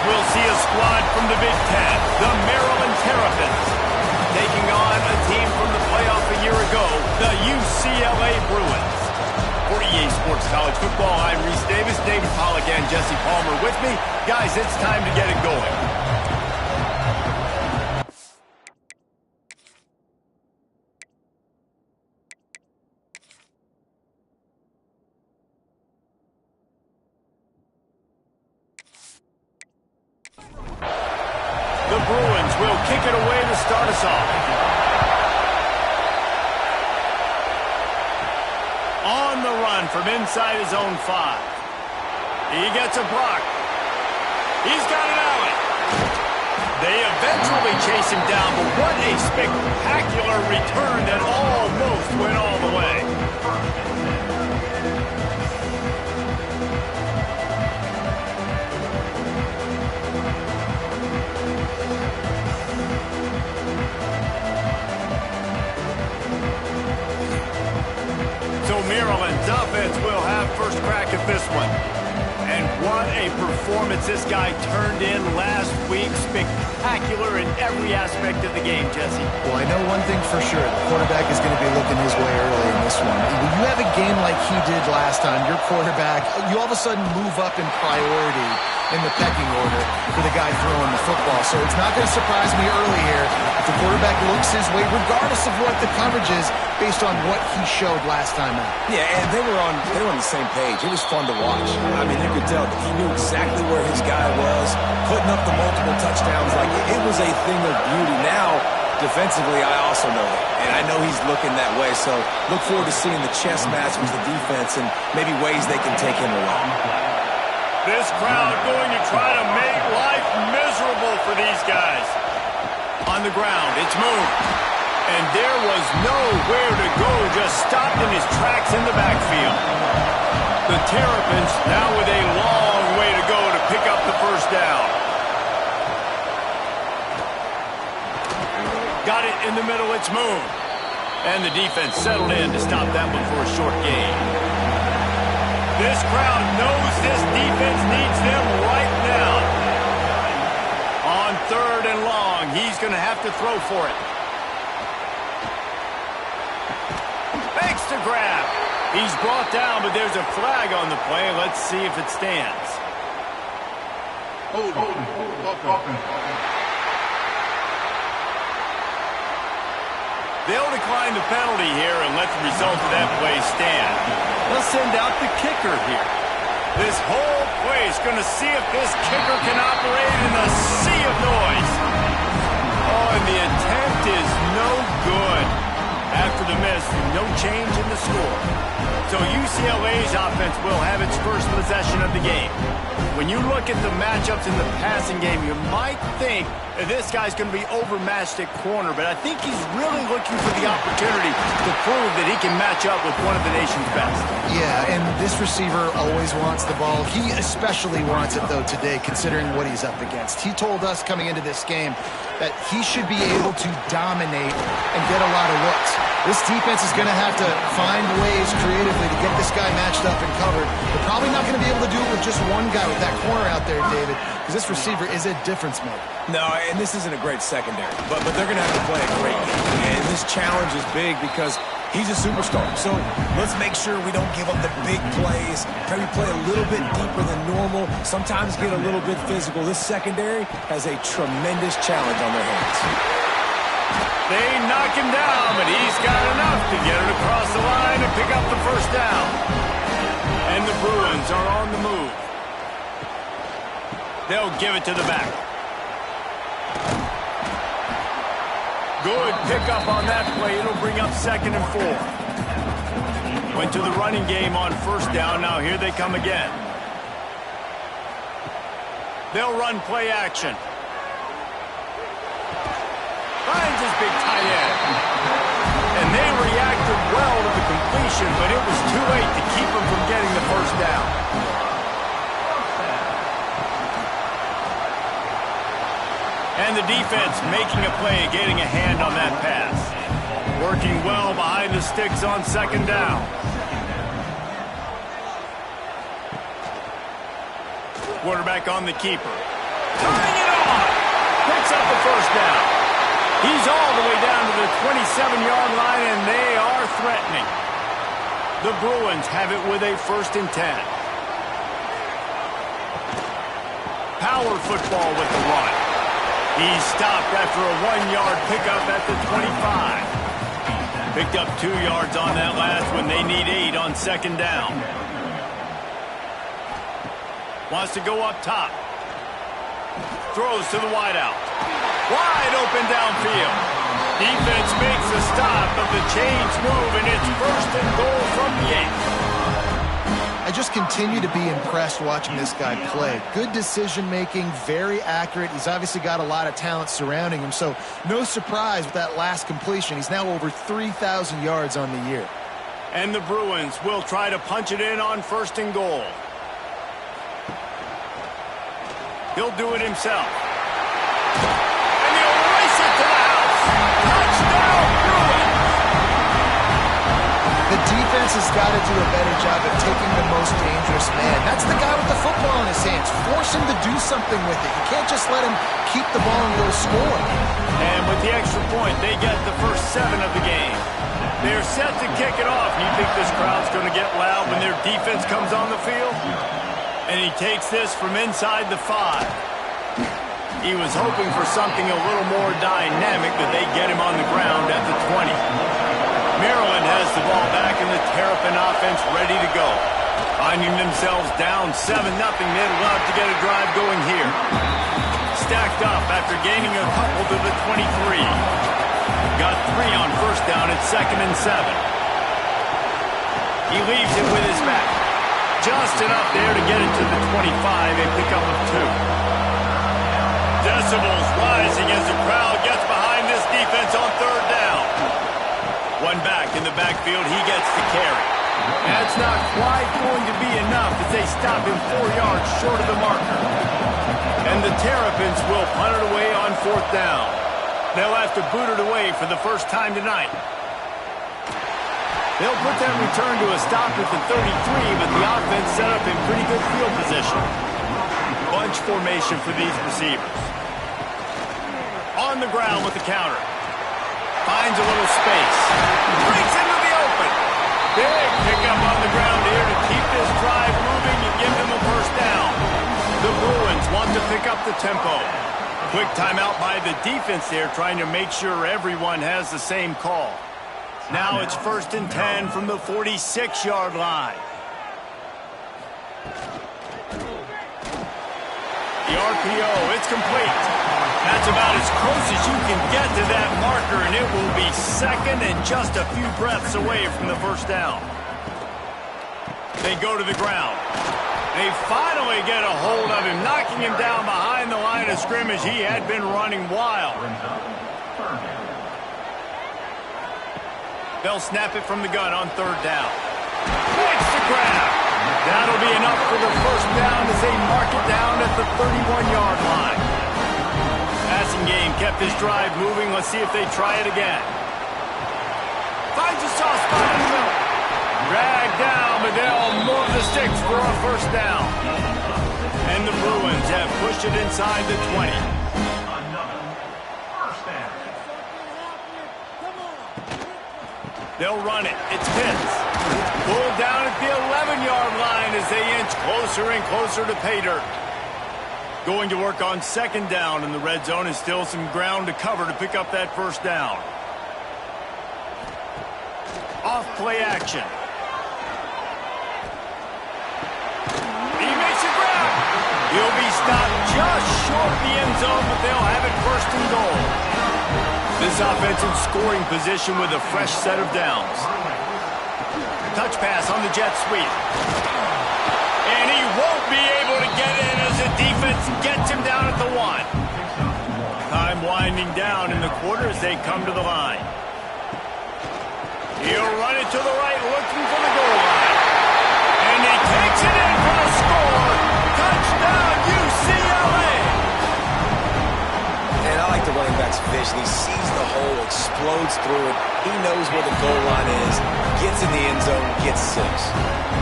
we'll see a squad from the Big Ten, the Maryland Terrapins, taking on a team from the playoff a year ago, the UCLA Bruins. For EA Sports College Football, I'm Reese Davis, David Pollack, and Jesse Palmer with me. Guys, it's time to get it going. The Bruins will kick it away to start us off. On the run from inside his own 5. He gets a block. He's got an alley. They eventually chase him down, but what a spectacular return that almost went all the way. So Maryland's offense will have first crack at this one. And what a performance this guy turned in last week. Spectacular in every aspect of the game, Jesse. Well, I know one thing for sure. The quarterback is going to be looking his way early in this one. When you have a game like he did last time, your quarterback, you all of a sudden move up in priority in the pecking order for the guy throwing the football. So it's not going to surprise me early here if the quarterback looks his way, regardless of what the coverage is, based on what he showed last time out. Yeah, and they were on the same page. It was fun to watch. I mean, you could tell that he knew exactly where his guy was, putting up the multiple touchdowns. Like, it was a thing of beauty. Now, defensively, I also know that. And I know he's looking that way. So look forward to seeing the chess match with the defense and maybe ways they can take him away. This crowd going to try to make life miserable for these guys. On the ground, it's moved. And there was nowhere to go, just stopped in his tracks in the backfield. The Terrapins now with a long way to go to pick up the first down. Got it in the middle, it's moved. And the defense settled in to stop that one for a short gain. This crowd knows this defense needs them right now. On 3rd and long, he's going to have to throw for it. Makes the grab. He's brought down, but there's a flag on the play. Let's see if it stands. They'll decline the penalty here and let the result of that play stand. They'll send out the kicker here. This whole play is going to see if this kicker can operate in a sea of noise. Oh, and the attempt is no good. After the miss, no change in the score. So UCLA's offense will have its first possession of the game. When you look at the matchups in the passing game, you might think that this guy's going to be overmatched at corner, but I think he's really looking for the opportunity to prove that he can match up with one of the nation's best. Yeah, and this receiver always wants the ball. He especially wants it, though, today, considering what he's up against. He told us coming into this game that he should be able to dominate and get a lot of looks. This defense is going to have to find ways creatively to get this guy matched up and covered. They're probably not going to be able to do it with just one guy with that corner out there, David, because this receiver is a difference maker. No, and this isn't a great secondary, but they're going to have to play a great game. And this challenge is big because he's a superstar. So let's make sure we don't give up the big plays. Maybe play a little bit deeper than normal. Sometimes get a little bit physical. This secondary has a tremendous challenge on their hands. They knock him down, but he's got enough to get it across the line and pick up the first down. And the Bruins are on the move. They'll give it to the back. Good pickup on that play. It'll bring up 2nd and 4. Went to the running game on first down. Now here they come again. They'll run play action. Finds his big tight end. And they reacted well to the completion, but it was too late to keep him from getting the first down. And the defense making a play, getting a hand on that pass. Working well behind the sticks on 2nd down. Quarterback on the keeper. Turning it on. Picks up the first down. He's all the way down to the 27-yard line, and they are threatening. The Bruins have it with a 1st and 10. Power football with the run. He's stopped after a 1-yard pickup at the 25. Picked up 2 yards on that last one. They need 8 on 2nd down. Wants to go up top. Throws to the wideout. Wide open downfield. Defense makes a stop, but the chains move, and it's 1st and goal from the 8. I just continue to be impressed watching this guy play. Good decision-making, very accurate. He's obviously got a lot of talent surrounding him, so no surprise with that last completion. He's now over 3,000 yards on the year. And the Bruins will try to punch it in on 1st and goal. He'll do it himself. And he'll race it to the house. Touchdown, Bruins! The defense has got to do a better job of taking the most dangerous man. That's the guy with the football in his hands. Force him to do something with it. You can't just let him keep the ball and go score. And with the extra point, they get the first 7 of the game. They're set to kick it off. You think this crowd's going to get loud when their defense comes on the field? And he takes this from inside the 5. He was hoping for something a little more dynamic, but they get him on the ground at the 20. Maryland has the ball back in the Terrapin offense ready to go. Finding themselves down 7-0, they'd love to get a drive going here. Stacked up after gaining a couple to the 23. Got 3 on 1st down at 2nd and 7. He leaves it with his back. Just enough there to get it to the 25 and pick up a 2. Decibels rising as the crowd gets behind this defense on 3rd down. One back in the backfield, he gets the carry. That's not quite going to be enough as they stop him 4 yards short of the marker. And the Terrapins will punt it away on 4th down. They'll have to boot it away for the first time tonight. They'll put that return to a stop at the 33, but the offense set up in pretty good field position. Bunch formation for these receivers. On the ground with the counter. Finds a little space. Breaks into the open. Big pickup on the ground here to keep this drive moving and give them a first down. The Bruins want to pick up the tempo. Quick timeout by the defense there, trying to make sure everyone has the same call. Now it's 1st and 10 from the 46-yard line. The RPO, it's complete. That's about as close as you can get to that marker, and it will be 2nd and just a few breaths away from the first down. They go to the ground. They finally get a hold of him, knocking him down behind the line of scrimmage. He had been running wild. They'll snap it from the gun on 3rd down. Points to grab. That'll be enough for the first down as they mark it down at the 31-yard line. Passing game kept this drive moving. Let's see if they try it again. Finds a soft spot in the middle. Dragged down, but they'll move the sticks for a first down. And the Bruins have pushed it inside the 20. They'll run it. It's Pitts. Pulled down at the 11-yard line as they inch closer and closer to pay dirt. Going to work on 2nd down, and the red zone is still some ground to cover to pick up that first down. Off play action. He makes a grab. He'll be stopped just short of the end zone, but they'll have it 1st and goal. This offense in scoring position with a fresh set of downs. Touch pass on the jet sweep. And he won't be able to get in as the defense gets him down at the 1. Time winding down in the quarter as they come to the line. He'll run it to the right, looking for the goal line. And he takes it in for the score. Touchdown, UCLA! And I like the running back's vision. He sees the hole, explodes through it. He knows where the goal line is, gets in the end zone, gets 6.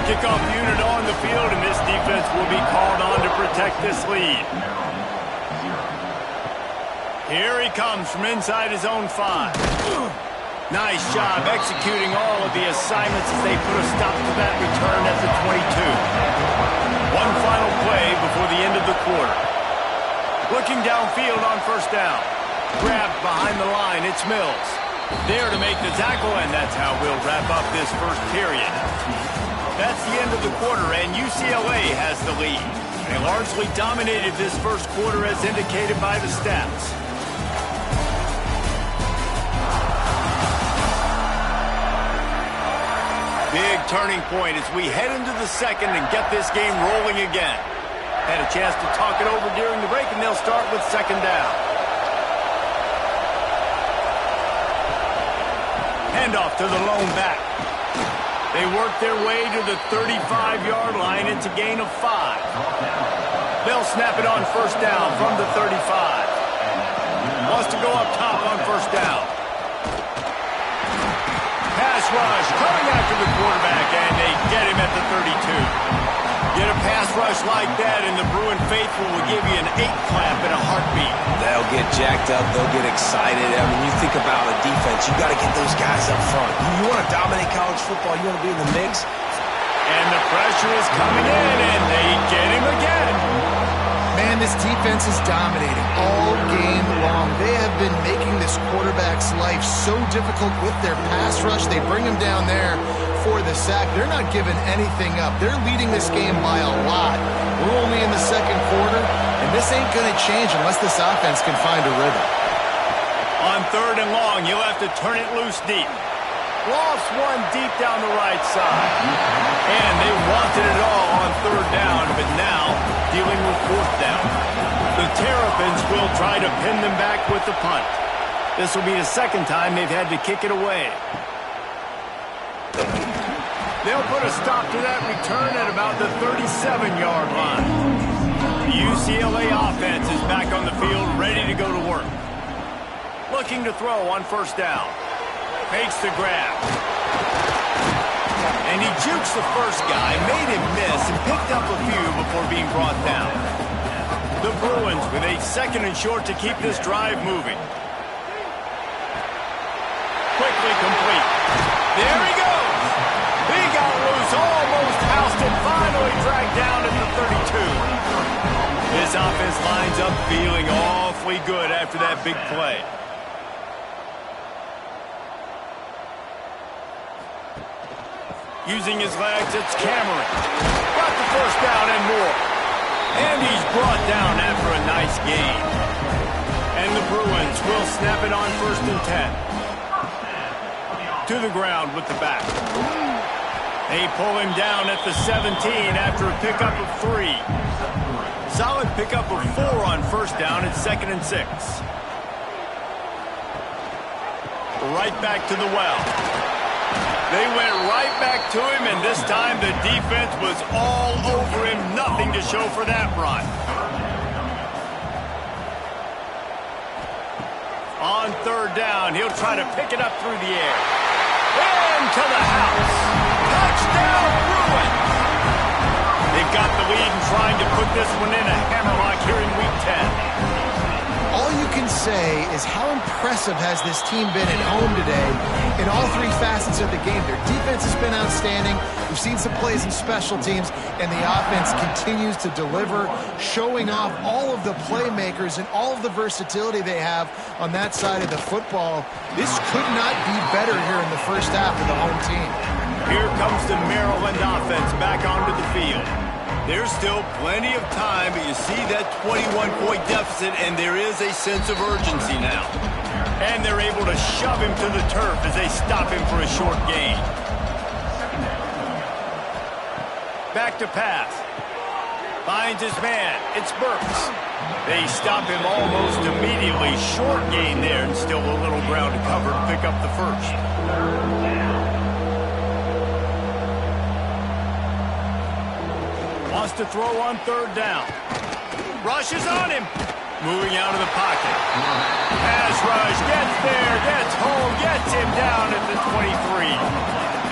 Kickoff unit on the field, and this defense will be called on to protect this lead. Here he comes from inside his own 5. Nice job executing all of the assignments as they put a stop to that return at the 22. One final play before the end of the quarter. Looking downfield on first down. Grabbed behind the line, it's Mills. There to make the tackle, and that's how we'll wrap up this first period. That's the end of the quarter, and UCLA has the lead. They largely dominated this first quarter as indicated by the stats. Big turning point as we head into the second and get this game rolling again. Had a chance to talk it over during the break, and they'll start with second down. Handoff to the lone back. They work their way to the 35-yard line. It's a gain of 5. They'll snap it on first down from the 35. Wants to go up top on first down. Pass rush coming after the quarterback, and they get him at the 32. Get a pass rush like that, and the Bruin faithful will give you an 8 clap in a heartbeat. They'll get jacked up. They'll get excited. I mean, you think about a defense. You got to get those guys up front. You want to dominate college football. You want to be in the mix. And the pressure is coming in, and they get him again. Man, this defense is dominating all game long. They have been making this quarterback's life so difficult with their pass rush. They bring him down there for the sack. They're not giving anything up. They're leading this game by a lot. We're only in the second quarter, and this ain't going to change unless this offense can find a rhythm. On third and long, you'll have to turn it loose deep. Lofts one deep down the right side. And they wanted it all on third down, but now dealing with fourth down. The Terrapins will try to pin them back with the punt. This will be the second time they've had to kick it away. They'll put a stop to that return at about the 37-yard line. The UCLA offense is back on the field, ready to go to work. Looking to throw on first down. Makes the grab. And he jukes the first guy, made him miss, and picked up a few before being brought down. The Bruins with a second and short to keep this drive moving. Quickly complete. There he goes. He got loose, almost housed it, finally dragged down at the 32. This offense lines up feeling awfully good after that big play. Using his legs, it's Cameron. Got the first down and more. And he's brought down after a nice gain. And the Bruins will snap it on first and 10. To the ground with the back. They pull him down at the 17 after a pickup of 3. Solid pickup of 4 on first down at second and 6. Right back to the well. They went right back to him, and this time the defense was all over him. Nothing to show for that run. On third down, he'll try to pick it up through the air. Into the house. Touchdown, Bruins! They've got the lead and trying to put this one in a hammerlock here in Week 10. All you can say is how impressive has this team been at home today in all 3 facets of the game. Their defense has been outstanding. We've seen some plays in special teams, and the offense continues to deliver, showing off all of the playmakers and all of the versatility they have on that side of the football. This could not be better here in the first half of the home team. Here comes the Maryland offense back onto the field. There's still plenty of time, but you see that 21-point deficit, and there is a sense of urgency now. And they're able to shove him to the turf as they stop him for a short gain. Back to pass. Finds his man. It's Burks. They stop him almost immediately. Short gain there, and still a little ground to cover to pick up the first. Wants to throw on third down. Rushes on him. Moving out of the pocket. Pass rush. Gets there. Gets home. Gets him down at the 23.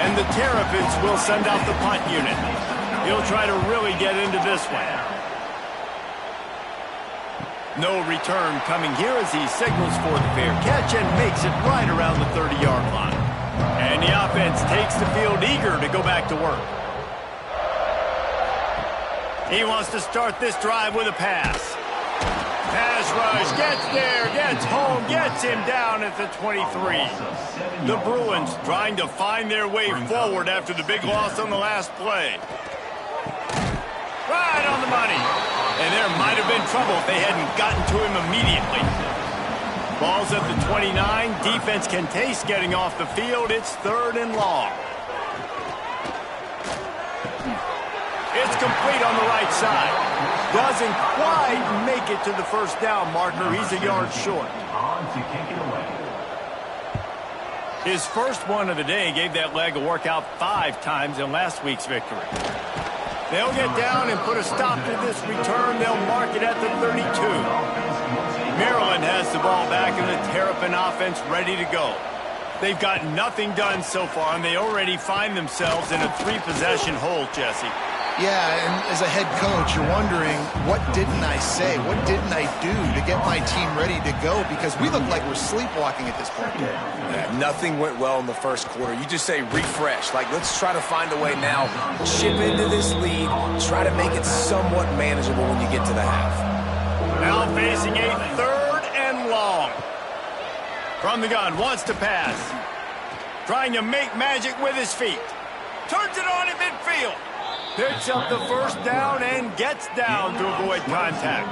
And the Terrapins will send out the punt unit. He'll try to really get into this one. No return coming here as he signals for the fair catch and makes it right around the 30-yard line. And the offense takes the field eager to go back to work. He wants to start this drive with a pass. Pass rush, gets there, gets home, gets him down at the 23. The Bruins trying to find their way forward after the big loss on the last play. Right on the money. And there might have been trouble if they hadn't gotten to him immediately. Ball's at the 29. Defense can taste getting off the field. It's 3rd and long. It's complete on the right side. Doesn't quite make it to the first down marker. He's a yard short. His first one of the day gave that leg a workout 5 times in last week's victory. They'll get down and put a stop to this return. They'll mark it at the 32. Maryland has the ball back and the Terrapin offense ready to go. They've got nothing done so far, and they already find themselves in a 3-possession hole, Jesse. Yeah, and as a head coach, you're wondering, what didn't I say? What didn't I do to get my team ready to go? Because we look like we're sleepwalking at this point. Yeah, nothing went well in the first quarter. You just say refresh. Like, let's try to find a way now. Chip into this lead. Try to make it somewhat manageable when you get to the half. Now facing a 3rd and long. From the gun, wants to pass. Trying to make magic with his feet. Turns it on in midfield. Picks up the first down and gets down to avoid contact.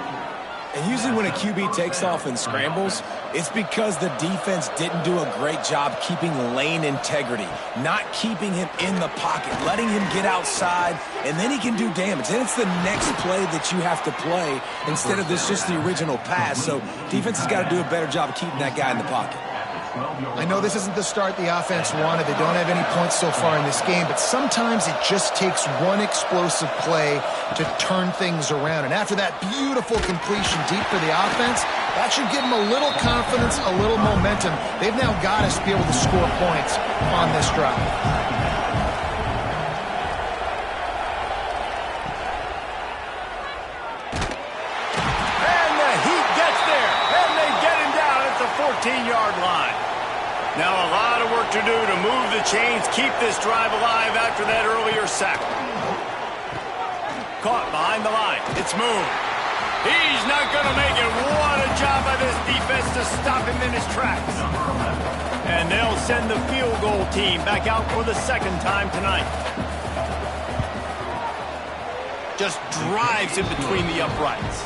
And usually when a QB takes off and scrambles, it's because the defense didn't do a great job keeping lane integrity, not keeping him in the pocket, letting him get outside, and then he can do damage. Then it's the next play that you have to play instead of this just the original pass. So defense has got to do a better job of keeping that guy in the pocket. I know this isn't the start the offense wanted. They don't have any points so far in this game, but sometimes it just takes one explosive play to turn things around. And after that beautiful completion deep for the offense, that should give them a little confidence, a little momentum. They've now got us to be able to score points on this drive. And the Heat gets there, and they get him down at the 14-yard line. Now a lot of work to do to move the chains, keep this drive alive after that earlier sack. Caught behind the line. It's Moon. He's not going to make it. What a job by this defense to stop him in his tracks. And they'll send the field goal team back out for the 2nd time tonight. Just drives in between the uprights.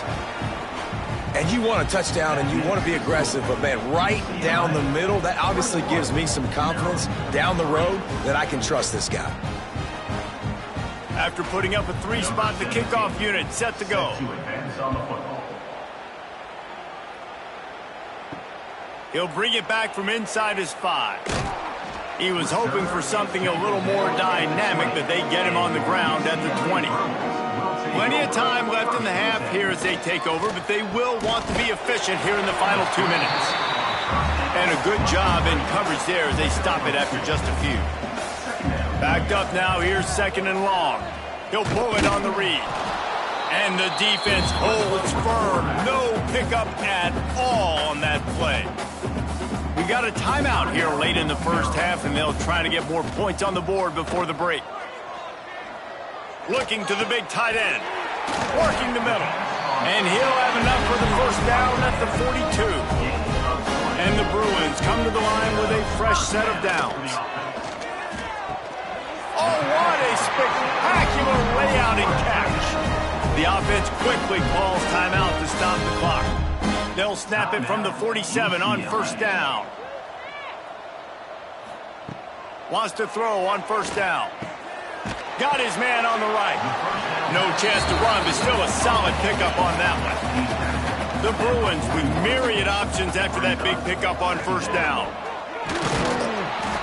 And you want a touchdown and you want to be aggressive, but man, right down the middle, that obviously gives me some confidence down the road that I can trust this guy. After putting up a 3-spot, the kickoff unit set to go. He'll bring it back from inside his 5. He was hoping for something a little more dynamic, but they get him on the ground at the 20. Plenty of time left in the half here as they take over, but they will want to be efficient here in the final 2 minutes. And a good job in coverage there as they stop it after just a few. Backed up now, here's 2nd and long. He'll pull it on the read. And the defense holds firm. No pickup at all on that play. We got a timeout here late in the first half, and they'll try to get more points on the board before the break. Looking to the big tight end. Working the middle. And he'll have enough for the first down at the 42. And the Bruins come to the line with a fresh set of downs. Oh, what a spectacular layout and catch. The offense quickly calls timeout to stop the clock. They'll snap it from the 47 on first down. Wants to throw on first down. Got his man on the right. No chance to run, but still a solid pickup on that one. The Bruins with myriad options after that big pickup on first down.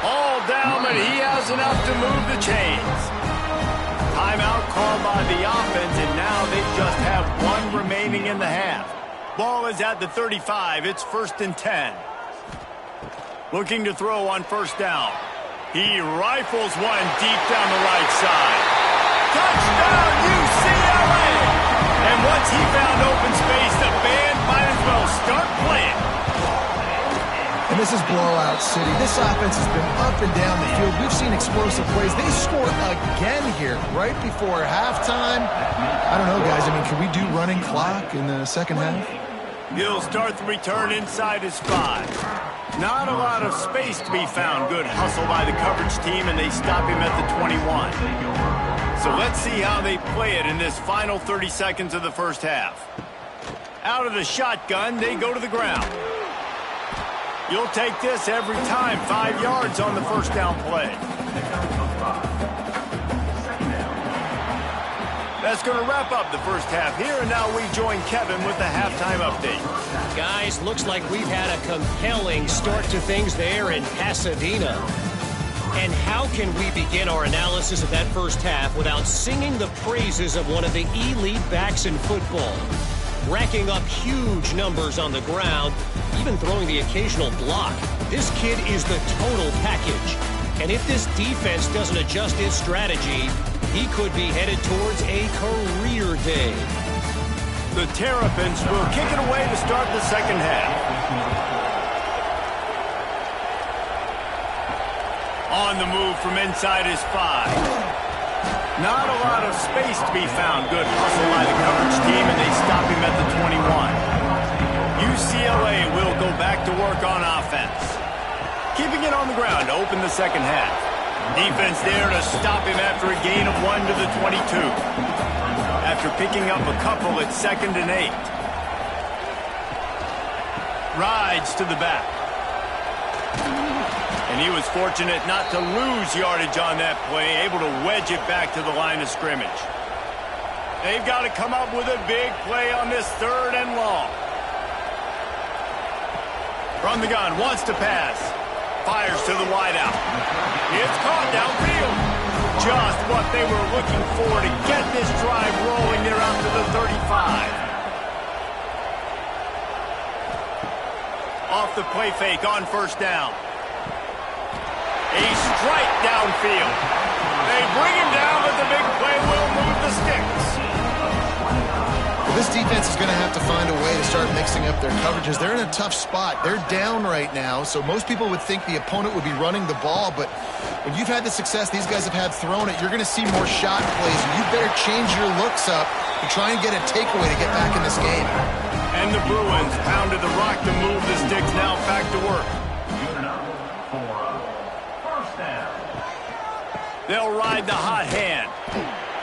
All down, but he has enough to move the chains. Timeout called by the offense, and now they just have 1 remaining in the half. Ball is at the 35. It's 1st and 10. Looking to throw on first down. He rifles one deep down the right side. Touchdown, UCLA! And once he found open space, the band might This is blowout city. This offense has been up and down the field. We've seen explosive plays. They score again here right before halftime. I don't know, guys. I mean, can we do running clock in the second half? He'll start the return inside his 5. Not a lot of space to be found. Good hustle by the coverage team, and they stop him at the 21. So let's see how they play it in this final 30 seconds of the first half. Out of the shotgun, they go to the ground. You'll take this every time. 5 yards on the first down play. That's going to wrap up the first half here, and now we join Kevin with the halftime update. Guys, looks like we've had a compelling start to things there in Pasadena. And how can we begin our analysis of that first half without singing the praises of one of the elite backs in football? Racking up huge numbers on the ground, even throwing the occasional block. This kid is the total package. And if this defense doesn't adjust its strategy, he could be headed towards a career day. The Terrapins will kick it away to start the second half. On the move from inside his 5. Not a lot of space to be found. Good hustle by the coverage team, and they stop him at the 21. UCLA will go back to work on offense. Keeping it on the ground to open the second half. Defense there to stop him after a gain of 1 to the 22. After picking up a couple at 2nd and 8. Rides to the back. And he was fortunate not to lose yardage on that play, able to wedge it back to the line of scrimmage. They've got to come up with a big play on this 3rd and long. From the gun, wants to pass. Fires to the wideout. It's caught downfield. Just what they were looking for to get this drive rolling. They're out to the 35. Off the play fake on first down. A strike downfield. They bring him down, but the big play will move the sticks. This defense is going to have to find a way to start mixing up their coverages. They're in a tough spot. They're down right now, so most people would think the opponent would be running the ball, but when you've had the success these guys have had throwing it, you're going to see more shot plays, and you better change your looks up to try and get a takeaway to get back in this game. And the Bruins pounded the rock to move the sticks, now back to work. They'll ride the hot hand.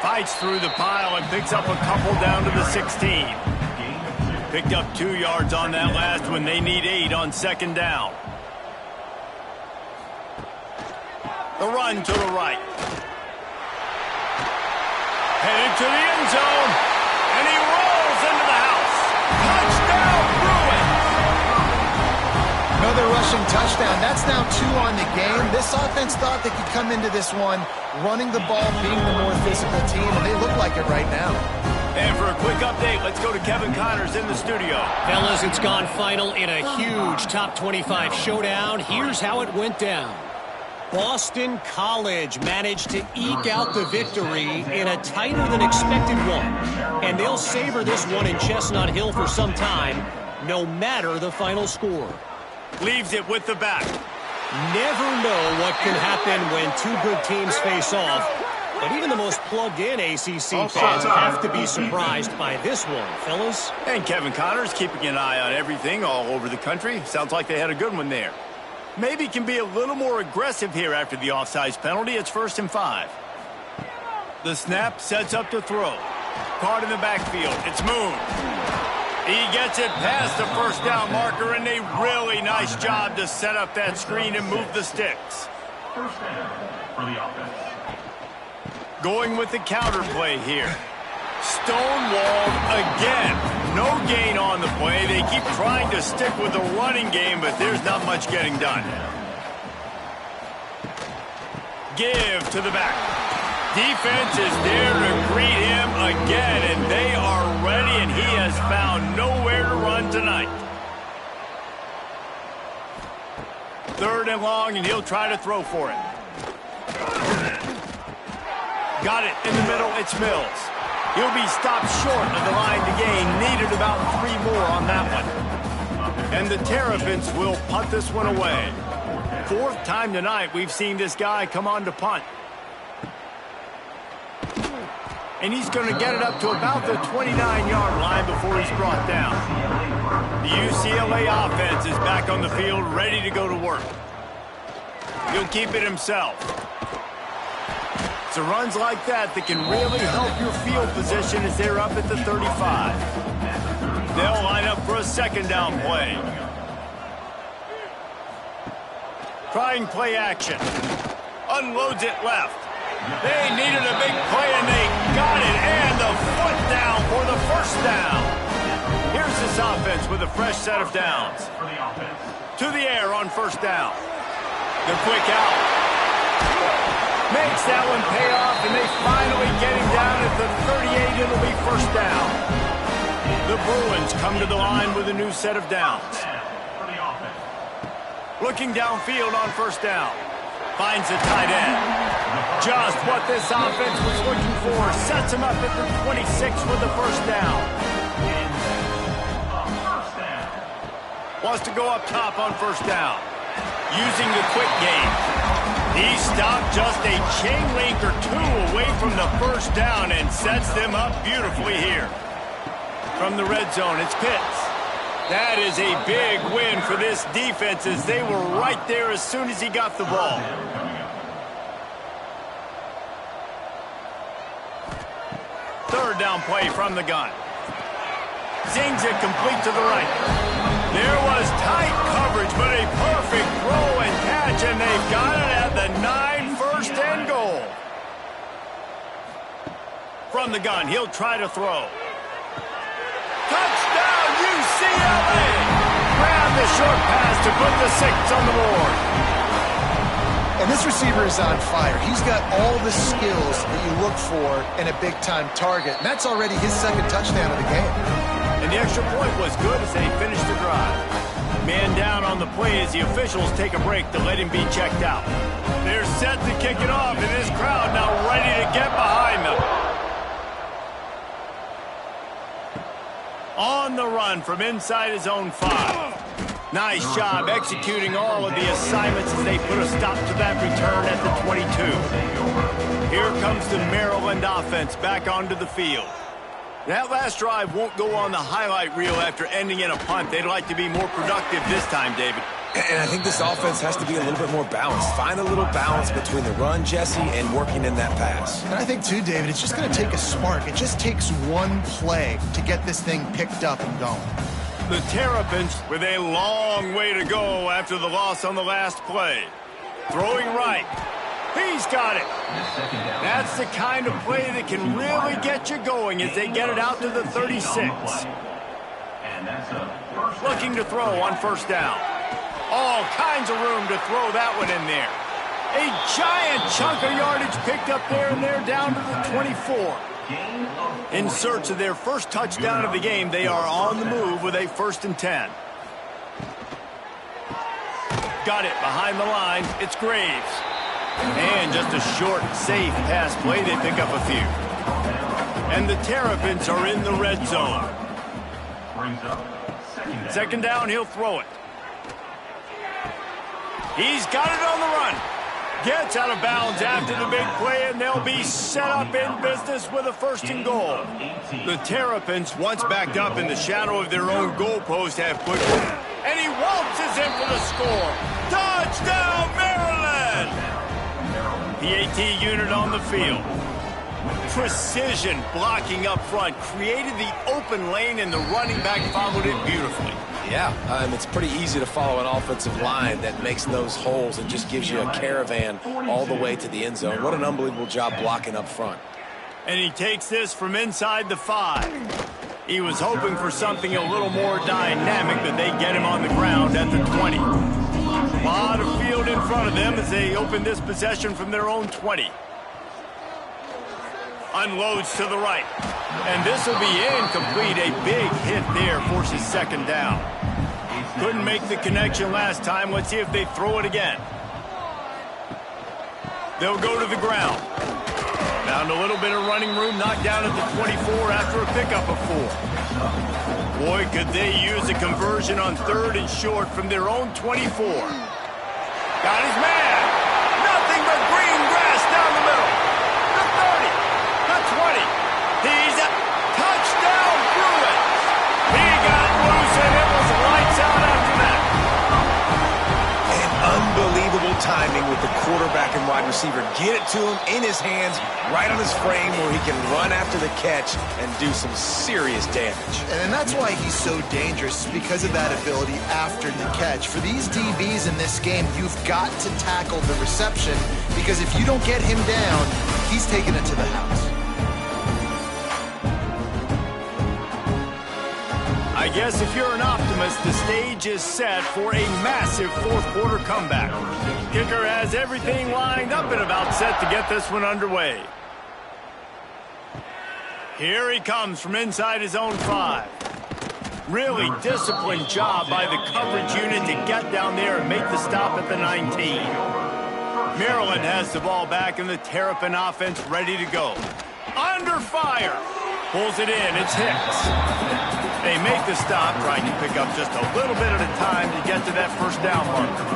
Fights through the pile and picks up a couple down to the 16. Picked up 2 yards on that last one. They need 8 on 2nd down. The run to the right. Headed to the end zone. And he rolls into the house. Touchdown, Bruins! Another rushing touchdown. That's now 2 on the game. This offense thought they could come into this one running the ball, being the more physical team, and they look like it right now. And for a quick update, let's go to Kevin Connors in the studio. Fellas, it's gone final in a huge top 25 showdown. Here's how it went down. Boston College managed to eke out the victory in a tighter than expected one. And they'll savor this one in Chestnut Hill for some time, no matter the final score. Leaves it with the back. Never know what can happen when 2 good teams face off. But even the most plugged-in ACC fans have to be surprised by this one, fellas. And Kevin Connors keeping an eye on everything all over the country. Sounds like they had a good one there. Maybe can be a little more aggressive here after the offsides penalty. It's 1st and 5. The snap sets up to throw. Caught in the backfield. It's Moon. He gets it past the first down marker, and a really nice job to set up that screen and move the sticks. First down for the offense. Going with the counter play here. Stonewalled again. No gain on the play. They keep trying to stick with the running game, but there's not much getting done. Give to the back. Defense is there to greet him again, and they are ready, and he has found nowhere to run tonight. 3rd and long, and he'll try to throw for it. Got it in the middle. It's Mills. He'll be stopped short of the line to gain. Needed about 3 more on that one. And the Terrapins will punt this one away. Fourth time tonight we've seen this guy come on to punt. And he's going to get it up to about the 29-yard line before he's brought down. The UCLA offense is back on the field, ready to go to work. He'll keep it himself. It's runs like that that can really help your field position as they're up at the 35. They'll line up for a second down play. Trying play action. Unloads it left. They needed a big play, and they got it. And the foot down for the first down. Here's this offense with a fresh set of downs. To the air on first down. The quick out. Makes that one pay off, and they finally get him down at the 38. It'll be first down. The Bruins come to the line with a new set of downs. Looking downfield on first down. Finds a tight end. Just what this offense was looking for. Sets him up at the 26 with the first down. Wants to go up top on first down. Using the quick game. He stopped just a chain link or two away from the first down and sets them up beautifully here. From the red zone, it's Pitts. That is a big win for this defense as they were right there as soon as he got the ball. Third down play from the gun. Zings it complete to the right. There was tight coverage, but a perfect throw and catch, and they've got it at the 9, first and goal. From the gun, he'll try to throw. Touchdown, UCLA! Grab the short pass to put the 6 on the board. And this receiver is on fire. He's got all the skills that you look for in a big-time target, and that's already his second touchdown of the game. And the extra point was good as they finished the drive. Man down on the play as the officials take a break to let him be checked out. They're set to kick it off, and this crowd now ready to get behind them. On the run from inside his own 5. Nice job executing all of the assignments as they put a stop to that return at the 22. Here comes the Maryland offense back onto the field. That last drive won't go on the highlight reel after ending in a punt. They'd like to be more productive this time, David. And I think this offense has to be a little bit more balanced. Find a little balance between the run, Jesse, and working in that pass. And I think, too, David, it's just going to take a spark. It just takes one play to get this thing picked up and going. The Terrapins with a long way to go after the loss on the last play. Throwing right. He's got it. That's the kind of play that can really get you going as they get it out to the 36. Looking to throw on first down. All kinds of room to throw that one in there. A giant chunk of yardage picked up there, and they're down to the 24. In search of their first touchdown of the game, they are on the move with a 1st and 10. Got it behind the line. It's Graves. And just a short, safe pass play. They pick up a few. And the Terrapins are in the red zone. Second down, he'll throw it. He's got it on the run. Gets out of bounds after the big play, and they'll be set up in business with a 1st and goal. The Terrapins, once backed up in the shadow of their own goalpost, have put it. And he waltzes in for the score. Touchdown, Maryland! PAT unit on the field. Precision blocking up front. Created the open lane, and the running back followed it beautifully. Yeah, it's pretty easy to follow an offensive line that makes those holes and just gives you a caravan all the way to the end zone. What an unbelievable job blocking up front. And he takes this from inside the 5. He was hoping for something a little more dynamic, but they get him on the ground at the 20. A lot of field in front of them as they open this possession from their own 20. Unloads to the right. And this will be incomplete. A big hit there forces second down. Couldn't make the connection last time. Let's see if they throw it again. They'll go to the ground. Found a little bit of running room, knocked down at the 24 after a pickup of 4. Boy, could they use a conversion on 3rd and short from their own 24. Got his man. Nothing but green grass down the middle. The 30. The 20. He's a touchdown Bruins. He got loose and it was lights out after that. And unbelievable timing with the quarterback and wide receiver. Get it to him in his hands, right on his frame where he can run after the catch and do some serious damage. And that's why he's so dangerous, because of that ability after the catch. For these DBs in this game, you've got to tackle the reception, because if you don't get him down, he's taking it to the house. I guess if you're an optimist, the stage is set for a massive fourth-quarter comeback. Kicker has everything lined up and about set to get this one underway. Here he comes from inside his own 5. Really disciplined job by the coverage unit to get down there and make the stop at the 19. Maryland has the ball back and the Terrapin offense ready to go. Under fire. Pulls it in. It's Hicks. They make the stop, trying to pick up just a little bit at a time to get to that first down marker.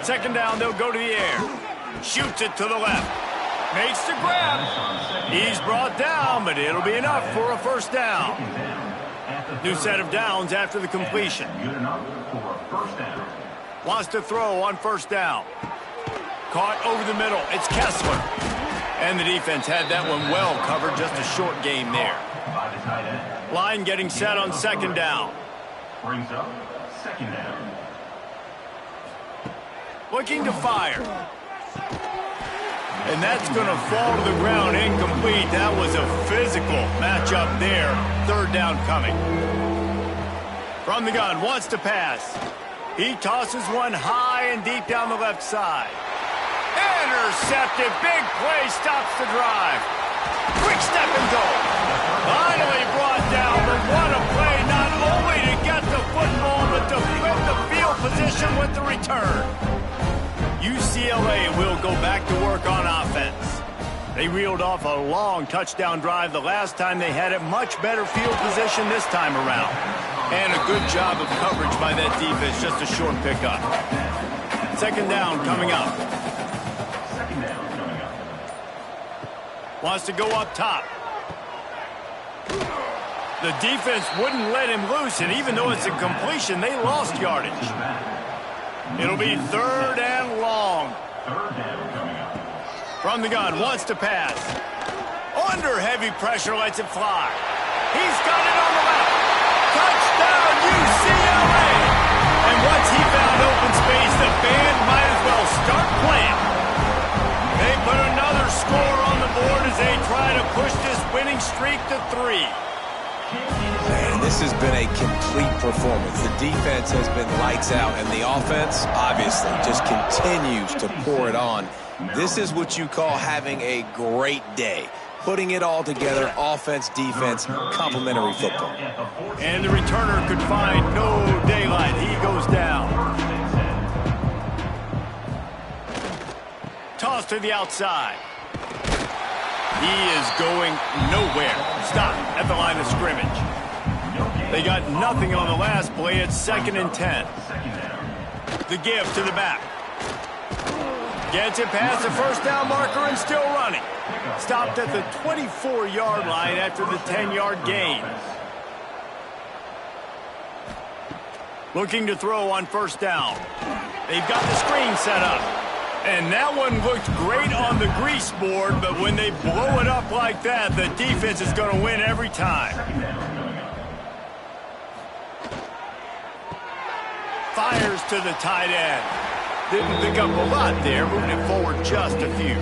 Second down, they'll go to the air. Shoots it to the left. Makes the grab. He's brought down, but it'll be enough for a first down. New set of downs after the completion. Wants to throw on first down. Caught over the middle. It's Kessler. And the defense had that one well covered. Just a short game there. Line getting set on second down. Brings up second down. Looking to fire. And that's going to fall to the ground incomplete. That was a physical matchup there. Third down coming. From the gun, wants to pass. He tosses one high and deep down the left side. Intercepted. Big play stops the drive. Quick step and go. Finally brought down, but what a play, not only to get the football, but to flip the field position with the return. UCLA will go back to work on offense. They reeled off a long touchdown drive the last time they had it. Much better field position this time around. And a good job of coverage by that defense, just a short pickup. Second down coming up. Wants to go up top. The defense wouldn't let him loose, and even though it's a completion, they lost yardage. It'll be third and long. From the gun, wants to pass. Under heavy pressure, lets it fly. He's got it on the left. Touchdown, UCLA! And once he found open space, the band might as well start playing. They put another score on the board as they try to push this winning streak to 3. Man, this has been a complete performance. The defense has been lights out, and the offense, obviously, just continues to pour it on. This is what you call having a great day. Putting it all together, offense, defense, complementary football. And the returner could find no daylight. He goes down. Toss to the outside. He is going nowhere. Stop at the line of scrimmage. They got nothing on the last play. It's 2nd and 10. The give to the back. Gets it past the first down marker and still running. Stopped at the 24-yard line after the 10-yard gain. Looking to throw on first down. They've got the screen set up. And that one looked great on the grease board, but when they blow it up like that, the defense is going to win every time. Fires to the tight end. Didn't pick up a lot there, moving it forward just a few.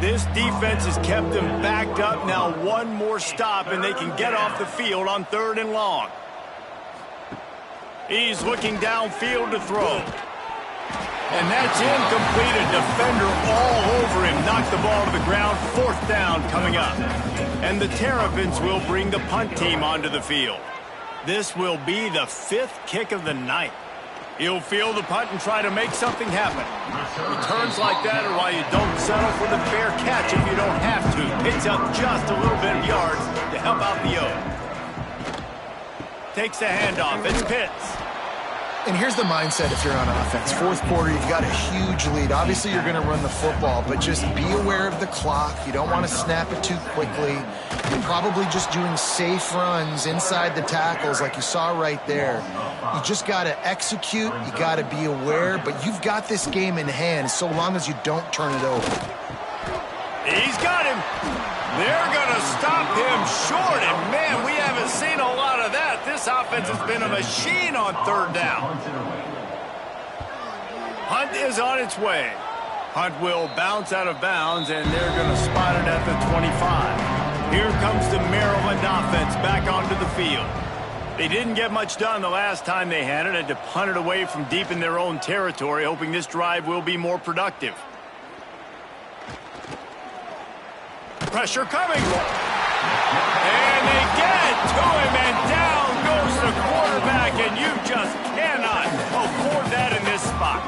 This defense has kept them backed up. Now one more stop, and they can get off the field on 3rd and long. He's looking downfield to throw. And that's incomplete. A defender all over him. Knocked the ball to the ground. 4th down coming up. And the Terrapins will bring the punt team onto the field. This will be the 5th kick of the night. He'll field the punt and try to make something happen. Returns like that are why you don't settle for the fair catch if you don't have to. Picks up just a little bit of yards to help out the O. Takes the handoff. It's Pitts. And here's the mindset if you're on offense. Fourth quarter, you've got a huge lead. Obviously, you're going to run the football, but just be aware of the clock. You don't want to snap it too quickly. You're probably just doing safe runs inside the tackles like you saw right there. You just got to execute. You got to be aware, but you've got this game in hand so long as you don't turn it over. He's got him. They're going to stop him short, and man, we haven't seen a lot of that. This offense has been a machine on third down. Hunt is on its way. Hunt will bounce out of bounds, and they're going to spot it at the 25. Here comes the Maryland offense back onto the field. They didn't get much done the last time they had to punt it away from deep in their own territory, hoping this drive will be more productive. Pressure coming. And they get to him, and down goes the quarterback, and you just cannot afford that in this spot.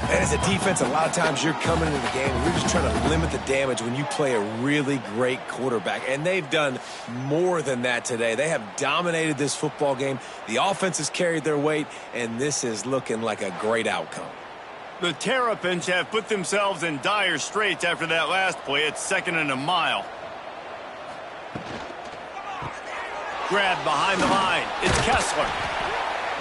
And as a defense, a lot of times you're coming into the game and you're just trying to limit the damage when you play a really great quarterback. And they've done more than that today. They have dominated this football game. The offense has carried their weight, and this is looking like a great outcome. The Terrapins have put themselves in dire straits after that last play. It's 2nd and a mile. Grab behind the line. It's Kessler.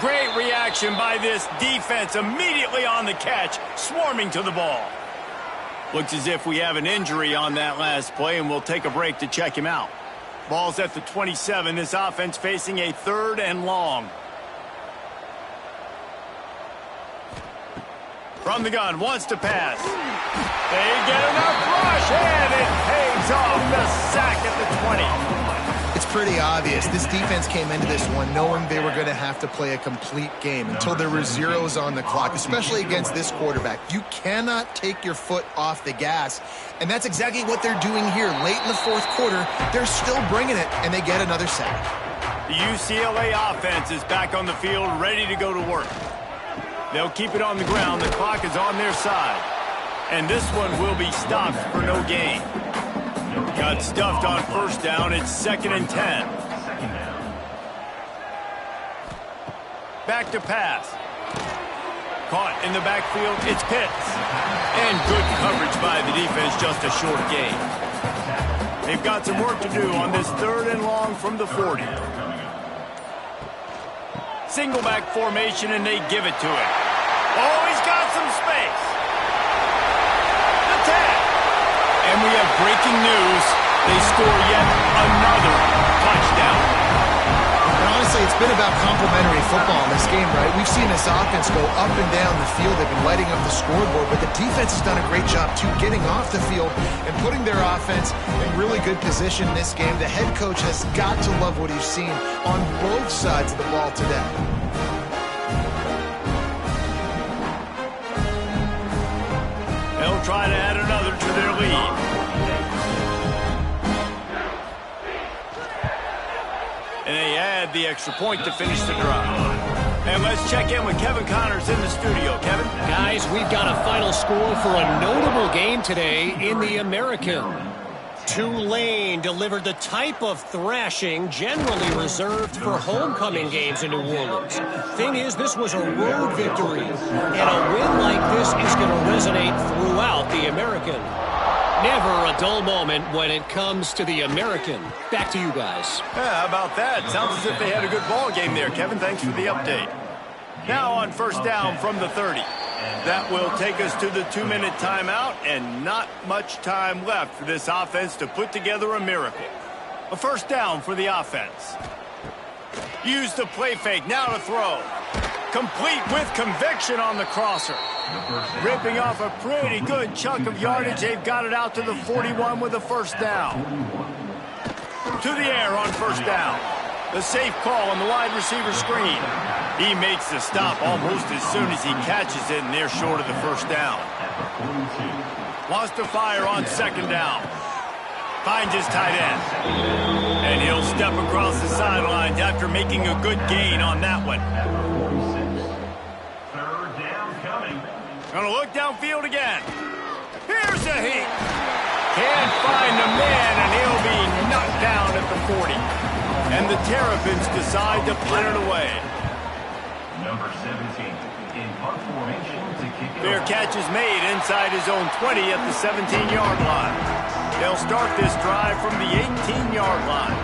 Great reaction by this defense. Immediately on the catch, swarming to the ball. Looks as if we have an injury on that last play, and we'll take a break to check him out. Ball's at the 27. This offense facing a 3rd and long. From the gun, wants to pass. They get enough rush, and it pays off. The sack at the 20. It's pretty obvious. This defense came into this one knowing they were going to have to play a complete game until there were zeros on the clock, especially against this quarterback. You cannot take your foot off the gas, and that's exactly what they're doing here. Late in the fourth quarter, they're still bringing it, and they get another sack. The UCLA offense is back on the field, ready to go to work. They'll keep it on the ground. The clock is on their side. And this one will be stopped for no gain. Got stuffed on first down. It's 2nd and 10. Back to pass. Caught in the backfield. It's Pitts. And good coverage by the defense. Just a short gain. They've got some work to do on this 3rd and long from the 40. Single back formation, and they give it to him. Oh, he's got some space. The tag. And we have breaking news. They score yet another touchdown. And honestly, it's been about complementary football in this game, right? We've seen this offense go up and down the field. They've been lighting up the scoreboard, but the defense has done a great job, too, getting off the field and putting their offense in really good position in this game. The head coach has got to love what he's seen on both sides of the ball today. They'll try to add another to their lead. And they add the extra point to finish the drive. And let's check in with Kevin Connors in the studio. Kevin? Guys, we've got a final score for a notable game today in the American. Tulane delivered the type of thrashing generally reserved for homecoming games in New Orleans. Thing is, this was a road victory, and a win like this is going to resonate throughout the American. Never a dull moment when it comes to the American. Back to you guys. Yeah, how about that? Sounds as if they had a good ball game there, Kevin. Thanks for the update. Now on first down from the 30. That will take us to the 2-minute timeout, and not much time left for this offense to put together a miracle. A first down for the offense. Use the play fake, now to throw. Complete with conviction on the crosser. Ripping off a pretty good chunk of yardage. They've got it out to the 41 with a first down. To the air on first down. The safe call on the wide receiver screen. He makes the stop almost as soon as he catches it, and they're short of the first down. Wants to fire on second down. Finds his tight end. And he'll step across the sidelines after making a good gain on that one. Gonna look downfield again. Here's a heat. Can't find the man, and he'll be knocked down at the 40. And the Terrapins decide to punt it away. Number 17 in punt formation to kick it Fair off. catch is made inside his own 20 at the 17-yard line. They'll start this drive from the 18-yard line.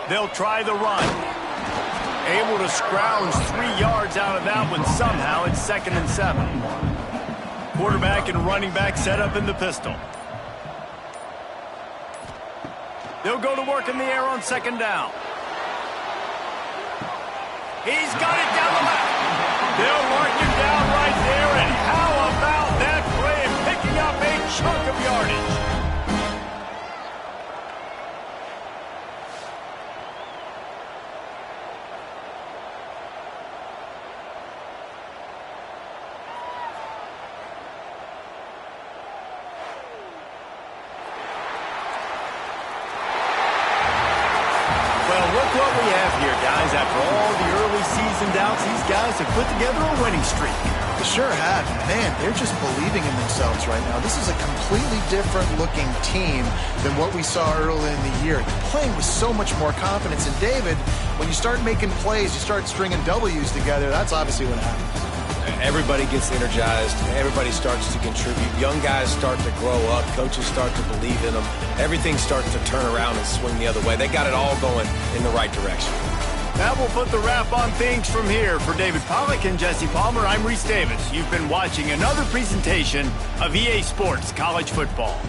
They'll try the run. Able to scrounge 3 yards out of that one somehow. It's 2nd and 7. Quarterback and running back set up in the pistol. They'll go to work in the air on 2nd down. He's got it down the left. They'll mark him down right there, and how about that play and picking up a chunk of yardage? Look what we have here, guys. After all the early season doubts, these guys have put together a winning streak. They sure have. Man, they're just believing in themselves right now. This is a completely different looking team than what we saw early in the year. They're playing with so much more confidence. And David, when you start making plays, you start stringing W's together, that's obviously what happens. Everybody gets energized. Everybody starts to contribute. Young guys start to grow up. Coaches start to believe in them. Everything starts to turn around and swing the other way. They got it all going in the right direction. That will put the wrap on things from here. For David Pollack and Jesse Palmer, I'm Reese Davis. You've been watching another presentation of EA Sports College Football.